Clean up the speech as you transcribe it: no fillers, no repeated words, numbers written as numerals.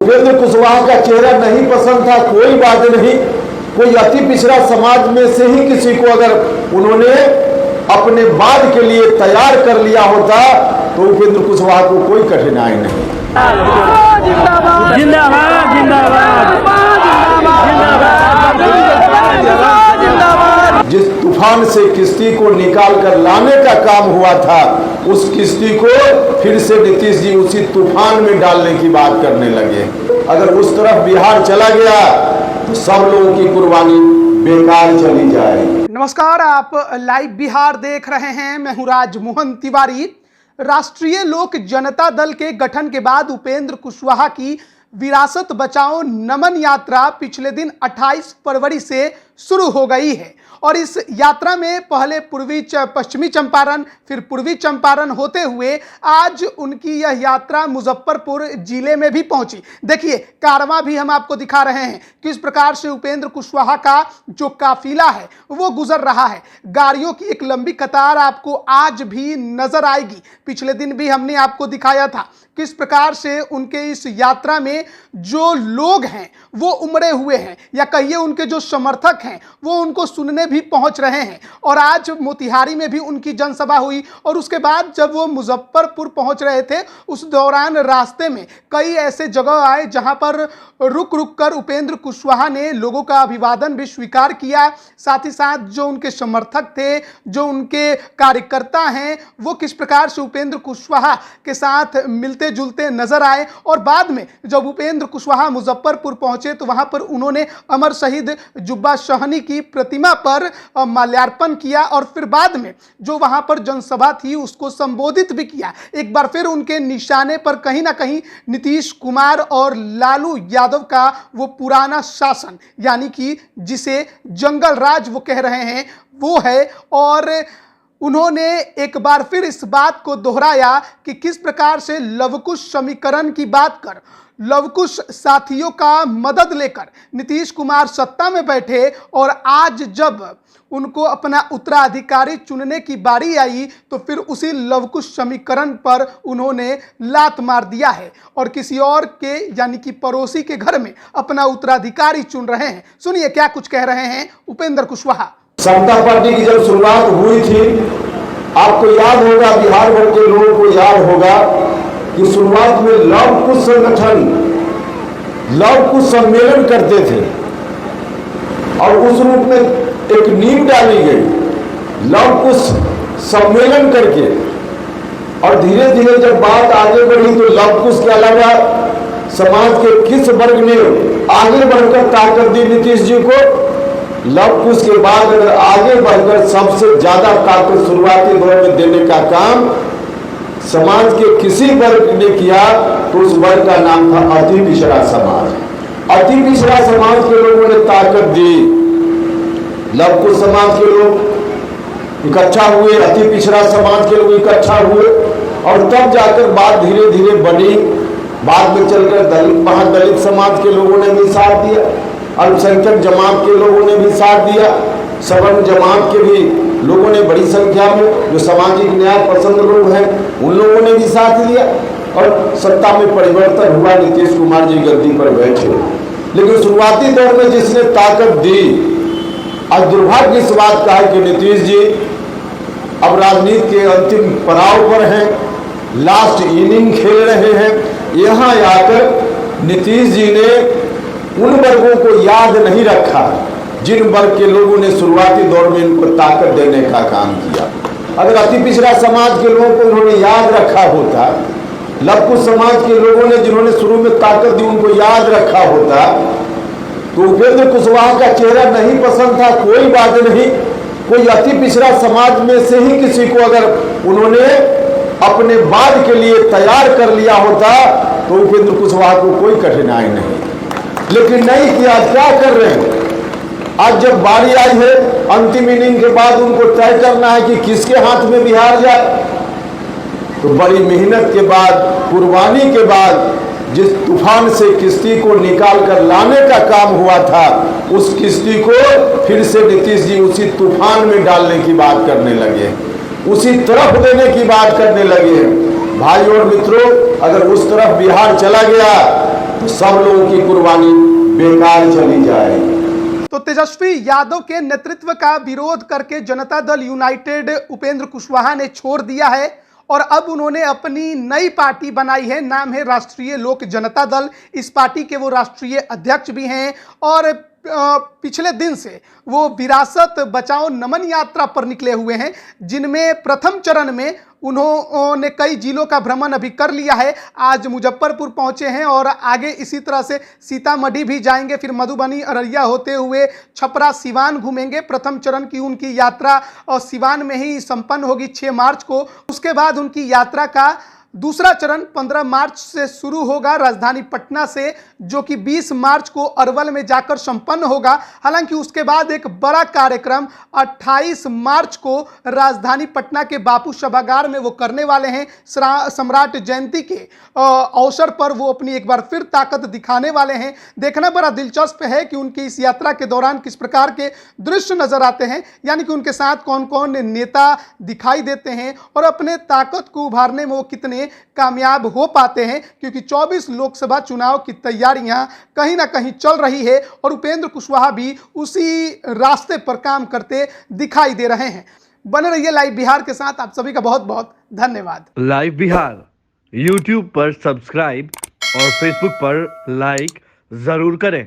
उपेंद्र कुशवाहा का चेहरा नहीं पसंद था, कोई बात नहीं, कोई अति पिछड़ा समाज में से ही किसी को अगर उन्होंने अपने बाद के लिए तैयार कर लिया होता तो उपेंद्र कुशवाहा को कोई कठिनाई नहीं। जिंदाबाद जिंदाबाद जिस तूफान से किश्ती को निकाल कर लाने का काम हुआ था, उस किश्ती को फिर से नीतीश जी उसी तूफान में डालने की बात करने लगे। अगर उस तरफ बिहार चला गया तो सब लोगों की कुर्बानी बेकार चली जाएगी। नमस्कार, आप लाइव बिहार देख रहे हैं। मैं हूं राजमोहन तिवारी। राष्ट्रीय लोक जनता दल के गठन के बाद उपेंद्र कुशवाहा की विरासत बचाओ नमन यात्रा पिछले दिन 28 फरवरी से शुरू हो गई है और इस यात्रा में पहले पश्चिमी चंपारण, फिर पूर्वी चंपारण होते हुए आज उनकी यह यात्रा मुजफ्फरपुर जिले में भी पहुंची। देखिए, कारवां भी हम आपको दिखा रहे हैं किस प्रकार से उपेंद्र कुशवाहा का जो काफिला है वो गुजर रहा है। गाड़ियों की एक लंबी कतार आपको आज भी नजर आएगी। पिछले दिन भी हमने आपको दिखाया था किस प्रकार से उनके इस यात्रा में जो लोग हैं वो उमड़े हुए हैं, या कहिए उनके जो समर्थक हैं वो उनको सुनने भी पहुंच रहे हैं। और आज मोतिहारी में भी उनकी जनसभा हुई और उसके बाद जब वो मुजफ्फरपुर पहुंच रहे थे उस दौरान रास्ते में कई ऐसे जगह आए जहां पर रुक रुक कर उपेंद्र कुशवाहा ने लोगों का अभिवादन भी स्वीकार किया। साथ ही साथ जो उनके समर्थक थे, जो उनके कार्यकर्ता हैं, वो किस प्रकार से उपेंद्र कुशवाहा के साथ मिलते जुलते नजर आए। और बाद में जब उपेंद्र कुशवाहा मुजफ्फरपुर पहुंचे तो वहां पर उन्होंने अमर शहीद जुब्बा सहनी की प्रतिमा पर माल्यार्पण किया और फिर बाद में जो वहां पर जनसभा थी उसको संबोधित भी किया। एक बार फिर उनके निशाने पर कहीं ना कहीं नीतीश कुमार और लालू यादव का वो पुराना शासन, यानी कि जिसे जंगल राज वो कह रहे हैं, वो है। और उन्होंने एक बार फिर इस बात को दोहराया कि किस प्रकार से लवकुश समीकरण की बात कर लवकुश साथियों का मदद लेकर नीतीश कुमार सत्ता में बैठे और आज जब उनको अपना उत्तराधिकारी चुनने की बारी आई तो फिर उसी लवकुश समीकरण पर उन्होंने लात मार दिया है और किसी और के, यानी कि पड़ोसी के घर में अपना उत्तराधिकारी चुन रहे हैं। सुनिए क्या कुछ कह रहे हैं उपेंद्र कुशवाहा। समता पार्टी की जब शुरुआत हुई थी, आपको याद होगा, बिहार भर के लोगों को याद होगा कि शुरुआत में लव कुश संगठन, लव कुश सम्मेलन करते थे और उस रूप में एक नींव डाली गई लव कुश सम्मेलन करके। और धीरे धीरे जब बात आगे बढ़ी तो लव कुश के अलावा समाज के किस वर्ग ने आगे बढ़कर ताकत दी नीतीश जी को। लव कुश के बाद अगर आगे बढ़कर सबसे ज्यादा ताकत शुरुआती दौर में देने का काम समाज के किसी वर्ग ने किया तो उस वर्ग का नाम था अति पिछड़ा समाज। अति पिछड़ा समाज के लोगों ने ताकत दी। लव कुश समाज के लोग इकट्ठा हुए, अति पिछड़ा समाज के लोग इकट्ठा हुए और तब जाकर बात धीरे धीरे बढ़ी। बाद में चलकर दलित, महादलित समाज के लोगों ने भी साथ दिया, अल्पसंख्यक जमात के लोगों ने भी साथ दिया, सवर्ण जमात के भी लोगों ने बड़ी संख्या में, जो सामाजिक न्याय पसंद लोग हैं, उन लोगों ने भी साथ दिया और सत्ता में परिवर्तन हुआ। नीतीश कुमार जी गद्दी पर बैठे। लेकिन शुरुआती दौर में जिसने ताकत दी, आज दुर्भाग्य इस बात का है कि नीतीश जी अब राजनीति के अंतिम पड़ाव पर हैं, लास्ट इनिंग खेल रहे हैं। यहाँ आकर नीतीश जी ने उन वर्गों को याद नहीं रखा जिन वर्ग के लोगों ने शुरुआती दौर में इनको ताकत देने का काम किया। अगर अति पिछड़ा समाज के लोगों को उन्होंने याद रखा होता, लव कुश समाज के लोगों ने जिन्होंने शुरू में ताकत दी उनको याद रखा होता तो उपेंद्र कुशवाहा का चेहरा नहीं पसंद था, कोई बात नहीं, कोई अति पिछड़ा समाज में से ही किसी को अगर उन्होंने अपने बाद के लिए तैयार कर लिया होता तो उपेंद्र कुशवाहा को कोई कठिनाई नहीं। लेकिन नहीं किया। क्या कर रहे हैं? आज जब बारी आई है अंतिम इनिंग के बाद उनको तय करना है कि किसके हाथ में बिहार जाए, तो बड़ी मेहनत के बाद, कुर्बानी के बाद जिस तूफान से किश्ती को निकाल कर लाने का काम हुआ था, उस किश्ती को फिर से नीतीश जी उसी तूफान में डालने की बात करने लगे, उसी तरफ देने की बात करने लगे। भाई और मित्रों, अगर उस तरफ बिहार चला गया तो सब लोगों की कुर्बानी बेकार चली जाएगी। तो तेजस्वी यादव के नेतृत्व का विरोध करके जनता दल यूनाइटेड उपेंद्र कुशवाहा ने छोड़ दिया है और अब उन्होंने अपनी नई पार्टी बनाई है, नाम है राष्ट्रीय लोक जनता दल। इस पार्टी के वो राष्ट्रीय अध्यक्ष भी हैं और पिछले दिन से वो विरासत बचाओ नमन यात्रा पर निकले हुए हैं, जिनमें प्रथम चरण में उन्होंने कई जिलों का भ्रमण अभी कर लिया है। आज मुजफ्फरपुर पहुंचे हैं और आगे इसी तरह से सीतामढ़ी भी जाएंगे, फिर मधुबनी अररिया होते हुए छपरा सिवान घूमेंगे। प्रथम चरण की उनकी यात्रा और सिवान में ही संपन्न होगी 6 मार्च को। उसके बाद उनकी यात्रा का दूसरा चरण 15 मार्च से शुरू होगा राजधानी पटना से, जो कि 20 मार्च को अरवल में जाकर संपन्न होगा। हालांकि उसके बाद एक बड़ा कार्यक्रम 28 मार्च को राजधानी पटना के बापू सभागार में वो करने वाले हैं। सम्राट जयंती के अवसर पर वो अपनी एक बार फिर ताकत दिखाने वाले हैं। देखना बड़ा दिलचस्प है कि उनकी इस यात्रा के दौरान किस प्रकार के दृश्य नजर आते हैं, यानी कि उनके साथ कौन कौन नेता दिखाई देते हैं और अपने ताकत को उभारने में वो कितने कामयाब हो पाते हैं, क्योंकि 24 लोकसभा चुनाव की तैयारियां कहीं ना कहीं चल रही है और उपेंद्र कुशवाहा भी उसी रास्ते पर काम करते दिखाई दे रहे हैं। बने रहिए लाइव बिहार के साथ। आप सभी का बहुत बहुत धन्यवाद। लाइव बिहार YouTube पर सब्सक्राइब और Facebook पर लाइक जरूर करें।